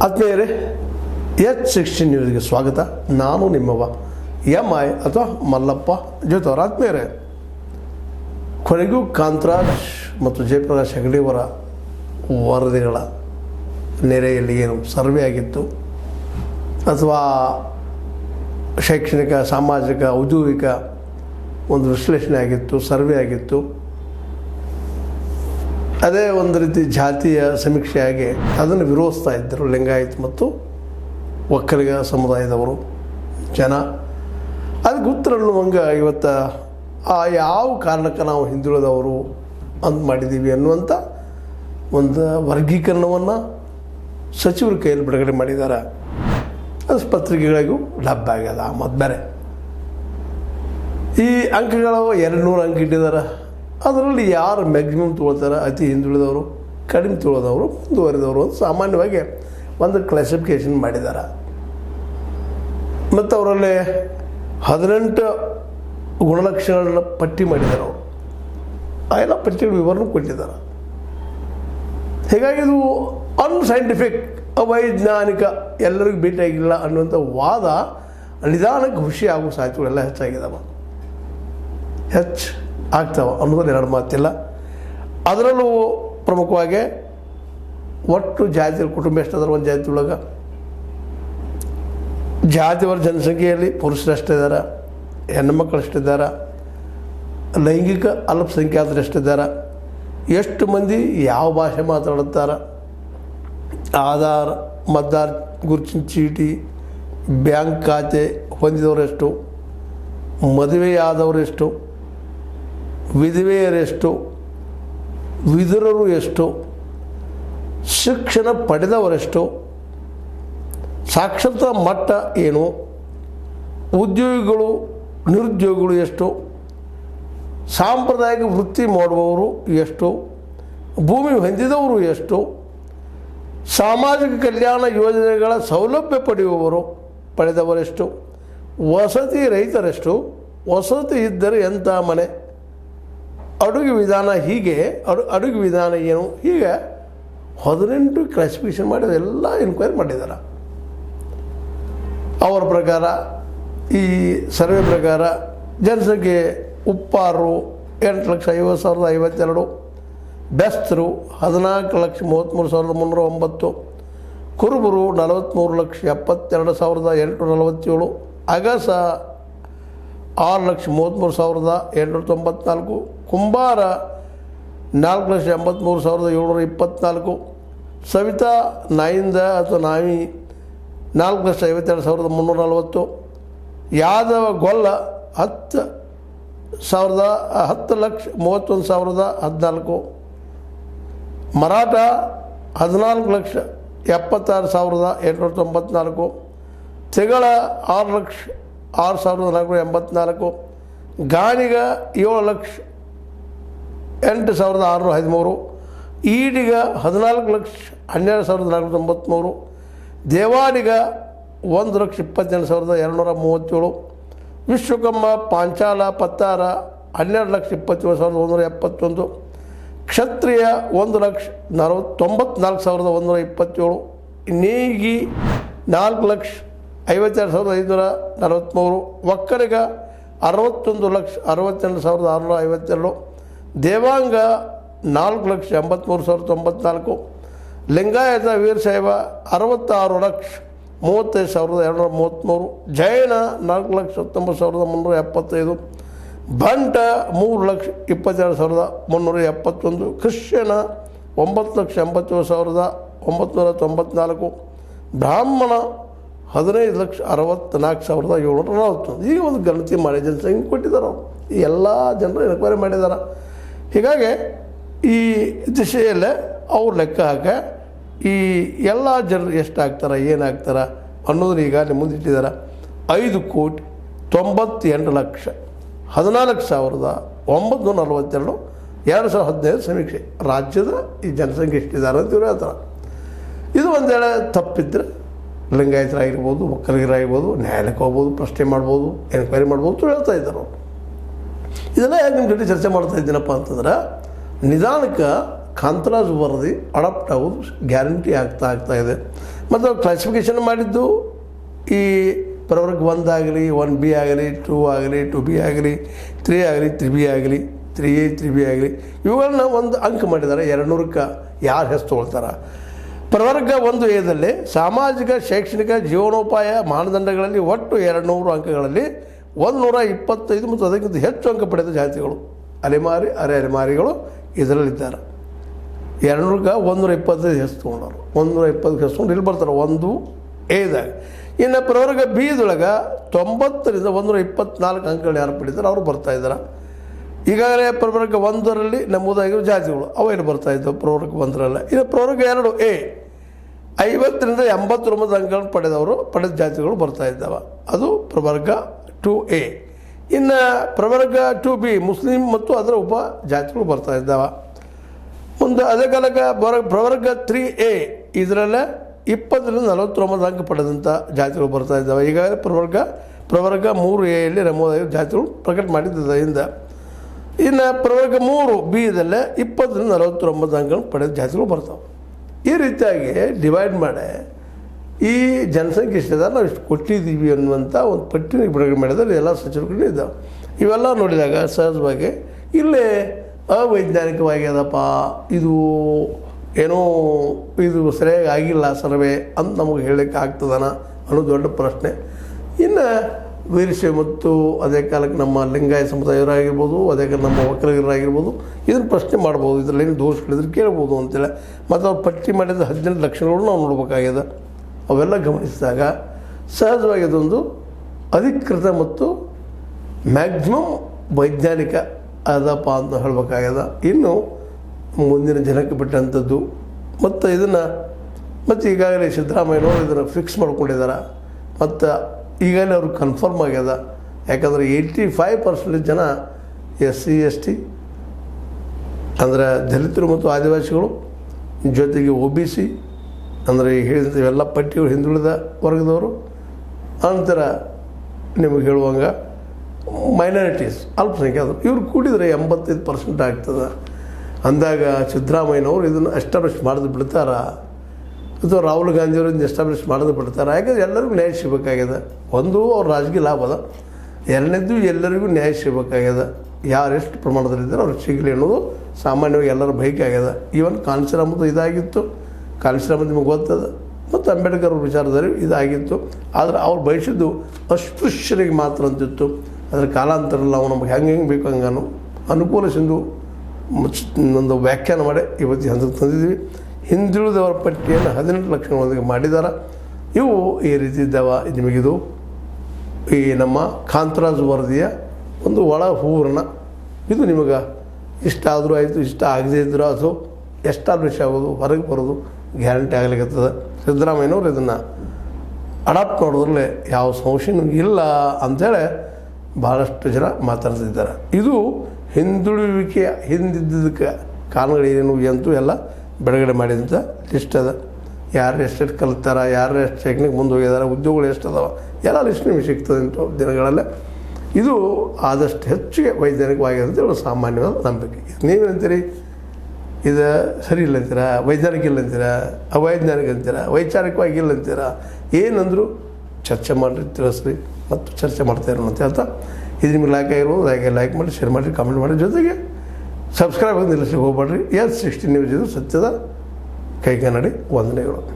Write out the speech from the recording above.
ಆತ್ಮೀಯರೇ, H16 ನ್ಯೂಸ್ಗೆ ಸ್ವಾಗತ. ನಾನು ನಿಮ್ಮವ MI ಅಥವಾ ಮಲ್ಲಪ್ಪ ಜೊತೆಯವರ. ಆತ್ಮೀಯರೇ, ಕೊನೆಗೂ ಕಾಂತರಾಜ್ ಮತ್ತು ಜಯಪ್ರಕಾಶ್ ಹೆಗಡೆಯವರ ವರದಿಗಳ ನೆರೆಯಲ್ಲಿ ಏನು ಸರ್ವೆ ಆಗಿತ್ತು ಅಥವಾ ಶೈಕ್ಷಣಿಕ, ಸಾಮಾಜಿಕ, ಔದ್ಯೋಗಿಕ ಒಂದು ವಿಶ್ಲೇಷಣೆ ಆಗಿತ್ತು, ಸರ್ವೆ ಆಗಿತ್ತು. ಅದೇ ಒಂದು ರೀತಿ ಜಾತಿಯ ಸಮೀಕ್ಷೆಯಾಗಿ ಅದನ್ನು ವಿರೋಧಿಸ್ತಾ ಇದ್ದರು ಲಿಂಗಾಯತ್ ಮತ್ತು ಒಕ್ಕಲಿಗ ಸಮುದಾಯದವರು ಜನ. ಅದಕ್ಕೆ ಉತ್ತರ ಅನ್ನುವಂಗೆ ಇವತ್ತು ಯಾವ ಕಾರಣಕ್ಕೆ ನಾವು ಹಿಂದುಳಿದವರು ಅಂತ ಮಾಡಿದ್ದೀವಿ ಅನ್ನುವಂಥ ಒಂದು ವರ್ಗೀಕರಣವನ್ನು ಸಚಿವರ ಕೈಯಲ್ಲಿ ಬಿಡುಗಡೆ ಮಾಡಿದ್ದಾರೆ. ಅದು ಪತ್ರಿಕೆಗಳಿಗೂ ಲಭ್ಯ ಆಗ್ಯದ. ಮತ್ತು ಬೇರೆ ಈ ಅಂಕಗಳು 200 ಅಂಕ ಇಟ್ಟಿದ್ದಾರೆ. ಅದರಲ್ಲಿ ಯಾರು ಮ್ಯಾಕ್ಸಿಮಮ್ ತೊಗೊಳ್ತಾರೆ, ಅತಿ ಹಿಂದುಳಿದವರು, ಕಡಿಮೆ ತೊಗೊಳ್ಳೋದವರು, ಮುಂದುವರಿದವರು ಅಂತ ಸಾಮಾನ್ಯವಾಗಿ ಒಂದು ಕ್ಲಾಸಿಫಿಕೇಷನ್ ಮಾಡಿದ್ದಾರೆ. ಮತ್ತು ಅವರಲ್ಲಿ 18 ಗುಣಲಕ್ಷಣಗಳನ್ನ ಪಟ್ಟಿ ಮಾಡಿದ್ದಾರೆ. ಅವರು ಆ ಎಲ್ಲ ಪಟ್ಟಿಗಳ ವಿವರಣೆ ಕೊಟ್ಟಿದ್ದಾರೆ. ಹೀಗಾಗಿ ಇದು ಅನ್ಸೈಂಟಿಫಿಕ್, ಅವೈಜ್ಞಾನಿಕ, ಎಲ್ಲರಿಗೂ ಭೇಟಿಯಾಗಿಲ್ಲ ಅನ್ನುವಂಥ ವಾದ ನಿಧಾನಕ್ಕೆ ಖುಷಿ ಆಗೋ ಸಾಧ್ಯತೆಗಳೆಲ್ಲ ಹೆಚ್ಚಾಗಿದ್ದಾವೆ, ಆಗ್ತಾವೆ ಅನ್ನೋದು ಎರಡು ಮಾತಿಲ್ಲ. ಅದರಲ್ಲೂ ಪ್ರಮುಖವಾಗಿ ಒಟ್ಟು ಜಾತಿ ಕುಟುಂಬ ಎಷ್ಟಾದ್ರೆ ಒಂದು ಜಾತಿ ಒಳಗೆ ಜಾತಿಯವರ ಜನಸಂಖ್ಯೆಯಲ್ಲಿ ಪುರುಷರು ಎಷ್ಟಿದ್ದಾರೆ, ಹೆಣ್ಣುಮಕ್ಕಳು ಎಷ್ಟಿದ್ದಾರೆ, ಲೈಂಗಿಕ ಅಲ್ಪಸಂಖ್ಯಾತರು ಎಷ್ಟಿದ್ದಾರೆ, ಎಷ್ಟು ಮಂದಿ ಯಾವ ಭಾಷೆ ಮಾತಾಡುತ್ತಾರೆ, ಆಧಾರ್, ಮತದಾರ ಗುರುತಿನ ಚೀಟಿ, ಬ್ಯಾಂಕ್ ಖಾತೆ ಹೊಂದಿದವರೆಷ್ಟು, ಮದುವೆಯಾದವರೆಷ್ಟು, ವಿಧವೆಯರೆಷ್ಟು, ವಿದುರರು ಎಷ್ಟು, ಶಿಕ್ಷಣ ಪಡೆದವರೆಷ್ಟು, ಸಾಕ್ಷರತಾ ಮಟ್ಟ ಏನು, ಉದ್ಯೋಗಿಗಳು ನಿರುದ್ಯೋಗಿಗಳು ಎಷ್ಟು, ಸಾಂಪ್ರದಾಯಿಕ ವೃತ್ತಿ ಮಾಡುವವರು ಎಷ್ಟು, ಭೂಮಿ ಹೊಂದಿದವರು ಎಷ್ಟು, ಸಾಮಾಜಿಕ ಕಲ್ಯಾಣ ಯೋಜನೆಗಳ ಸೌಲಭ್ಯ ಪಡೆದವರೆಷ್ಟು, ವಸತಿ ರಹಿತರೆಷ್ಟು, ವಸತಿ ಇದ್ದರೆ ಎಂಥ ಮನೆ, ಅಡುಗೆ ವಿಧಾನ ಹೀಗೆ, ಅಡುಗೆ ವಿಧಾನ ಏನು, ಹೀಗೆ 18 ಕ್ಲಾಸಿಫಿಕೇಷನ್ ಮಾಡಿ ಎಲ್ಲ ಎನ್ಕ್ವೈರಿ ಮಾಡಿದ್ದಾರೆ. ಅವರ ಪ್ರಕಾರ, ಈ ಸರ್ವೆ ಪ್ರಕಾರ ಜನಸಂಖ್ಯೆ ಉಪ್ಪಾರರು 8,50,52, ಬೆಸ್ತರು 14,33,309, ಕುರುಬರು 43,72,847, ಅಗಸ 6,33,894, ಕುಂಬಾರ 4,83,724, ಸವಿತಾ ನಾಯಿಂದ ಅಥವಾ ನಾವಿ 4,52,340, ಯಾದವ ಗೊಲ್ಲ 10,31,014, ಮರಾಠ 14,76,894, ತೆಗಳ 6,06,484, ಗಾಣಿಗ 7,08,613, ಈಡಿಗ 14,12,493, ದೇವಾಡಿಗ 1,28,237, ವಿಶ್ವಕರ್ಮ ಪಾಂಚಾಲ ಪತ್ತಾರ 12,27,171, ಕ್ಷತ್ರಿಯ 1,94,127, ನೇಗಿ 4,52,543, ಒಕ್ಕಲಿಗ 61,68,652, ದೇವಾಂಗ 4,83,094, ಲಿಂಗಾಯತ ವೀರಶೈವ 66,35,233, ಜೈನ 4,19,375, ಬಂಟ 3,22,371, ಕ್ರಿಶ್ಚಿಯನ 9,87,994, ಬ್ರಾಹ್ಮಣ 15,64,741. ಈಗ ಒಂದು ಗಣತಿ ಮಾಡಿ ಜನಸಂಖ್ಯೆ ಕೊಟ್ಟಿದ್ದಾರೆ. ಅವರು ಈ ಎಲ್ಲ ಜನರು ಎನ್ಕ್ವೈರಿ ಮಾಡಿದ್ದಾರೆ. ಹೀಗಾಗಿ ಈ ದಿಶೆಯಲ್ಲೇ ಅವ್ರು ಲೆಕ್ಕ ಹಾಕಿ ಈ ಎಲ್ಲ ಜನರು ಎಷ್ಟಾಗ್ತಾರೆ, ಏನಾಗ್ತಾರೆ ಅನ್ನೋದನ್ನ ಈಗ ಅಲ್ಲಿ ಮುಂದಿಟ್ಟಿದ್ದಾರೆ. 5,98,14,942 2015 ಸಮೀಕ್ಷೆ. ರಾಜ್ಯದ ಈ ಜನಸಂಖ್ಯೆ ಎಷ್ಟಿದ್ದಾರೆ ಅಂತ ಇವರು ಹೇಳ್ತಾರೆ. ಇದು ಒಂದು ವೇಳೆ ತಪ್ಪಿದ್ರೆ ಲಿಂಗಾಯತರಾಗಿರ್ಬೋದು, ಒಕ್ಕಲಿಗರಾಗಿರ್ಬೋದು, ನ್ಯಾಯಾಲಯಕ್ಕೆ ಹೋಗ್ಬೋದು, ಪ್ರಶ್ನೆ ಮಾಡ್ಬೋದು, ಎನ್ಕ್ವೈರಿ ಮಾಡ್ಬೋದು ಅಂತ ಹೇಳ್ತಾ ಇದ್ದಾರೆ ಅವರು. ಇದೆಲ್ಲ ಯಾಕೆ ನಿಮ್ಮ ಜೊತೆ ಚರ್ಚೆ ಮಾಡ್ತಾ ಇದ್ದೀನಪ್ಪ ಅಂತಂದ್ರೆ, ನಿಧಾನಕ್ಕೆ ಕಾಂತರಾಜ್ ವರದಿ ಅಡಾಪ್ಟ್ ಆಗೋದು ಗ್ಯಾರಂಟಿ ಆಗ್ತಾ ಇದೆ. ಮತ್ತು ಕ್ಲಾಸಿಫಿಕೇಷನ್ ಮಾಡಿದ್ದು ಈ ಪ್ರವರ್ಗ 1 ಆಗಲಿ 1B ಆಗಲಿ 2 ಆಗಲಿ 2B ಆಗಲಿ 3 ಆಗಲಿ 3B ಆಗಲಿ 3A 3B ಆಗಲಿ ಇವುಗಳನ್ನ ಒಂದು ಅಂಕ ಮಾಡಿದ್ದಾರೆ. 200ಕ್ಕೆ ಯಾರು ಹೆಸರು ತೊಗೊಳ್ತಾರೆ. ಪ್ರವರ್ಗ 1A ಸಾಮಾಜಿಕ ಶೈಕ್ಷಣಿಕ ಜೀವನೋಪಾಯ ಮಾನದಂಡಗಳಲ್ಲಿ ಒಟ್ಟು 200 ಅಂಕಗಳಲ್ಲಿ 125 ಮತ್ತು ಅದಕ್ಕಿಂತ ಹೆಚ್ಚು ಅಂಕ ಪಡೆದ ಜಾತಿಗಳು ಅಲೆಮಾರಿ ಅಲೆಮಾರಿಗಳು ಇದರಲ್ಲಿದ್ದಾರೆ. 200ಕ್ಕೆ 125 ಹೆಸರು ತೊಗೊಂಡವರು 120 ಹೆಸರು ತೊಗೊಂಡು ಇಲ್ಲಿ ಬರ್ತಾರೆ 1Aದಾಗ. ಇನ್ನು ಪ್ರವರ್ಗ Bದೊಳಗೆ 90ರಿಂದ 124 ಅಂಕಗಳು ಯಾರು ಪಡಿತಾರೆ ಅವರು ಬರ್ತಾಯಿದ್ದಾರೆ. ಈಗಾಗಲೇ ಪ್ರವರ್ಗ 1ರಲ್ಲಿ ನಮೂದಾಗಿರೋ ಜಾತಿಗಳು ಅವೇನು ಬರ್ತಾಯಿದ್ದವು ಪ್ರವರ್ಗ 1ರಲ್ಲಿ. ಇನ್ನು ಪ್ರವರ್ಗ 2A 50ರಿಂದ 89 ಅಂಕಗಳನ್ನು ಪಡೆದ ಜಾತಿಗಳು ಬರ್ತಾಯಿದ್ದಾವೆ, ಅದು ಪ್ರವರ್ಗ 2A. ಇನ್ನು ಪ್ರವರ್ಗ 2B ಮುಸ್ಲಿಂ ಮತ್ತು ಅದರ ಉಪ ಜಾತಿಗಳು ಬರ್ತಾಯಿದ್ದಾವೆ. ಮುಂದೆ ಅದೇ ಕಾಲಕ್ಕೆ ಪ್ರವರ್ಗ 3A ಇದರಲ್ಲೇ 20ರಿಂದ 49 ಅಂಕ ಪಡೆದಂಥ ಜಾತಿಗಳು ಬರ್ತಾಯಿದ್ದಾವೆ. ಈಗಾಗಲೇ ಪ್ರವರ್ಗ 3Aಯಲ್ಲಿ ನಮೂದಾಗಿರೋ ಜಾತಿಗಳು ಪ್ರಕಟ ಮಾಡಿದ್ದರಿಂದ. ಇನ್ನು ಪ್ರವರ್ಗ 3Bದಲ್ಲೇ 20ರಿಂದ 49 ಅಂಕಗಳನ್ನು ಪಡೆದ ಜಾತಿಗಳು ಬರ್ತಾವೆ. ಈ ರೀತಿಯಾಗಿ ಡಿವೈಡ್ ಮಾಡಿ ಈ ಜನಸಂಖ್ಯೆ ಇಷ್ಟದ ನಾವು ಇಷ್ಟು ಕೊಟ್ಟಿದ್ದೀವಿ ಅನ್ನುವಂಥ ಒಂದು ಪಟ್ಟಿನ ಬಿಡುಗಡೆ ಮಾಡಿದರೆ ಎಲ್ಲ ಸಚಿವರುಗಳು ಇದ್ದಾವೆ. ಇವೆಲ್ಲ ನೋಡಿದಾಗ ಸಹಜವಾಗಿ ಇಲ್ಲೇ ಅವೈಜ್ಞಾನಿಕವಾಗ್ಯದಪ್ಪ, ಇದು ಏನೋ ಇದು ಸರಿಯಾಗಿ ಆಗಿಲ್ಲ ಸರ್ವೆ ಅಂತ ನಮಗೆ ಹೇಳಲಿಕ್ಕೆ ಆಗ್ತದನ ಅನ್ನೋ ದೊಡ್ಡ ಪ್ರಶ್ನೆ. ಇನ್ನು ವೀರಶೈವ ಮತ್ತು ಅದೇ ಕಾಲಕ್ಕೆ ನಮ್ಮ ಲಿಂಗಾಯತ ಸಮುದಾಯವರಾಗಿರ್ಬೋದು, ಅದೇ ಕಾಲ ನಮ್ಮ ಒಕ್ಕಲಿಗರಾಗಿರ್ಬೋದು ಇದನ್ನು ಪ್ರಶ್ನೆ ಮಾಡ್ಬೋದು, ಇದರಲ್ಲಿ ಏನು ದೋಷಗಳಿದ್ರೆ ಕೇಳ್ಬೋದು ಅಂತೇಳಿ. ಮತ್ತು ಅವ್ರು ಪಟ್ಟಿ ಮಾಡಿದ 18 ಲಕ್ಷಣಗಳು ನಾವು ನೋಡಬೇಕಾಗ್ಯದ. ಅವೆಲ್ಲ ಗಮನಿಸಿದಾಗ ಸಹಜವಾಗಿ ಅದೊಂದು ಅಧಿಕೃತ ಮತ್ತು ಮ್ಯಾಕ್ಸಿಮಮ್ ವೈಜ್ಞಾನಿಕ ಅದಪ್ಪ ಅಂತ ಹೇಳಬೇಕಾಗ್ಯದ. ಇನ್ನು ಮುಂದಿನ ಜನಕ್ಕೆ ಬಿಟ್ಟಂಥದ್ದು ಮತ್ತು ಇದನ್ನು ಮತ್ತು ಈಗಾಗಲೇ ಸಿದ್ದರಾಮಯ್ಯನವರು ಇದನ್ನು ಫಿಕ್ಸ್ ಮಾಡ್ಕೊಂಡಿದ್ದಾರೆ. ಮತ್ತು ಈಗಾಗಲೇ ಅವ್ರಿಗೆ ಕನ್ಫರ್ಮ್ ಆಗ್ಯದ. ಯಾಕಂದರೆ 85% ಜನ SC ST ಅಂದರೆ ದಲಿತರು ಮತ್ತು ಆದಿವಾಸಿಗಳು, ಜೊತೆಗೆ OBC ಅಂದರೆ ಹೇಳಿದ ಇವೆಲ್ಲ ಪಟ್ಟಿಗಳು ಹಿಂದುಳಿದ ವರ್ಗದವರು, ನಂತರ ನಿಮಗೆ ಹೇಳುವಂಗೆ ಮೈನಾರಿಟೀಸ್ ಅಲ್ಪಸಂಖ್ಯಾತರು, ಇವ್ರು ಕೂಡಿದರೆ 85% ಆಗ್ತದೆ. ಅಂದಾಗ ಸಿದ್ದರಾಮಯ್ಯನವರು ಇದನ್ನು ಎಸ್ಟಾಬ್ಲಿಷ್ ಮಾಡೋದು ಬಿಡ್ತಾರ ಅಥವಾ ರಾಹುಲ್ ಗಾಂಧಿಯವರು ಇದನ್ನು ಎಸ್ಟಾಬ್ಲಿಷ್ ಮಾಡೋದು ಬಿಡ್ತಾರೆ. ಯಾಕಂದರೆ ಎಲ್ಲರಿಗೂ ನ್ಯಾಯ ಸಿಗಬೇಕಾಗ್ಯದ. ಒಂದು ಅವ್ರ ರಾಜಕೀಯ ಲಾಭ ಅದ, ಎರಡನೇದು ಎಲ್ಲರಿಗೂ ನ್ಯಾಯ ಸಿಗಬೇಕಾಗ್ಯದ. ಯಾರೆಷ್ಟು ಪ್ರಮಾಣದಲ್ಲಿದ್ದಾರೆ ಅವ್ರಿಗೆ ಸಿಗಲಿ ಅನ್ನೋದು ಸಾಮಾನ್ಯವಾಗಿ ಎಲ್ಲರ ಬಯಕೆ ಆಗ್ಯದ. ಈವನ್ ಕಾನ್ಸಿರಾಮದ್ದು ಇದಾಗಿತ್ತು, ಕಾನ್ಸಿರಾಮದ್ದು ನಿಮಗೆ ಗೊತ್ತದ, ಮತ್ತು ಅಂಬೇಡ್ಕರ್ ಅವ್ರ ವಿಚಾರದಲ್ಲಿ ಇದಾಗಿತ್ತು. ಆದರೆ ಅವ್ರು ಬಯಸಿದ್ದು ಅಸ್ಪೃಶ್ಯರಿಗೆ ಮಾತ್ರ ಅಂತಿತ್ತು. ಅದರ ಕಾಲಾಂತರದಲ್ಲಿ ನಾವು ನಮ್ಗೆ ಹೆಂಗೆ ಬೇಕು ಹಂಗಾನು ಅನುಕೂಲಿಸಿದ್ದು ಒಂದು ವ್ಯಾಖ್ಯಾನ ಮಾಡಿ ಇವತ್ತು ಹಂತಕ್ಕೆ ತಂದಿದ್ವಿ. ಹಿಂದುಳಿದವರ ಪಟ್ಟಿಯನ್ನು 18 ಲಕ್ಷಗಳೊಂದಿಗೆ ಮಾಡಿದ್ದಾರೆ. ಇವು ಈ ರೀತಿ ಇದ್ದಾವೆ. ನಿಮಗಿದು ಈ ನಮ್ಮ ಕಾಂತರಾಜ್ ವರದಿಯ ಒಂದು ಒಳ ಹೂರಣ. ಇದು ನಿಮಗೆ ಇಷ್ಟ ಆದರೂ ಆಯಿತು, ಇಷ್ಟ ಆಗದೇ ಇದ್ದರೂ ಅದು ಎಸ್ಟಾಬ್ಲಿಷ್ ಆಗೋದು, ಹೊರಗೆ ಬರೋದು ಗ್ಯಾರಂಟಿ ಆಗಲಿಕ್ಕತ್ತದ. ಸಿದ್ದರಾಮಯ್ಯನವರು ಇದನ್ನು ಅಡಾಪ್ಟ್ ಮಾಡೋದ್ರಲ್ಲೇ ಯಾವ ಸಂಶಯನೂ ಇಲ್ಲ ಅಂಥೇಳಿ ಭಾಳಷ್ಟು ಜನ ಮಾತಾಡ್ತಿದ್ದಾರೆ. ಇದು ಹಿಂದುಳುವಿಕೆಯ ಹಿಂದಿದ್ದಕ್ಕೆ ಕಾರಣಗಳೇನು ಅಂತೂ ಎಲ್ಲ ಬಿಡುಗಡೆ ಮಾಡಿದಂಥ ಲಿಸ್ಟ್ ಅದ. ಯಾರು ಎಷ್ಟೆಷ್ಟು ಕಲಿತಾರ, ಯಾರು ಎಷ್ಟು ಟೆಕ್ನಿಕ್ ಮುಂದೆ ಹೋಗಿದ್ದಾರೆ, ಉದ್ಯೋಗಗಳು ಎಷ್ಟು ಅದಾವ, ಎಲ್ಲ ಲಿಸ್ಟ್ ನಿಮಗೆ ಸಿಗ್ತದೆ ಇಂಥ ದಿನಗಳಲ್ಲೇ. ಇದು ಆದಷ್ಟು ಹೆಚ್ಚಿಗೆ ವೈಜ್ಞಾನಿಕವಾಗಿದೆ ಅಂತೇಳಿ ಸಾಮಾನ್ಯವಾದ ನಂಬಿಕೆ. ನೀವೇನಂತೀರಿ? ಇದು ಸರಿ ಇಲ್ಲ ಅಂತೀರ, ವೈಜ್ಞಾನಿಕ ಇಲ್ಲ ಅಂತೀರ, ಅವೈಜ್ಞಾನಿಕ ಅಂತೀರ, ವೈಚಾರಿಕವಾಗಿ ಇಲ್ಲ ಅಂತೀರ, ಏನಂದರೂ ಚರ್ಚೆ ಮಾಡಿರಿ, ತಿಳಿಸ್ರಿ ಮತ್ತು ಚರ್ಚೆ ಮಾಡ್ತಾಯಿರೋಣ ಅಂತ ಹೇಳ್ತಾ, ಇದು ನಿಮ್ಗೆ ಲೈಕ್ ಆಗಿರ್ಬೋದು. ಲೈಕ್ ಮಾಡಿ, ಶೇರ್ ಮಾಡಿರಿ, ಕಾಮೆಂಟ್ ಮಾಡಿ, ಜೊತೆಗೆ ಸಬ್ಸ್ಕ್ರೈಬ್ ಆಗಿ ನಿಲ್ಲಿಸಿ ಹೋಗ್ಬೇಡ್ರಿ. S60 ನ್ಯೂಸ್ ಇದು ಸತ್ಯದ ಕೈಗನ್ನಡಿ. ವಂದನೆಗಳು.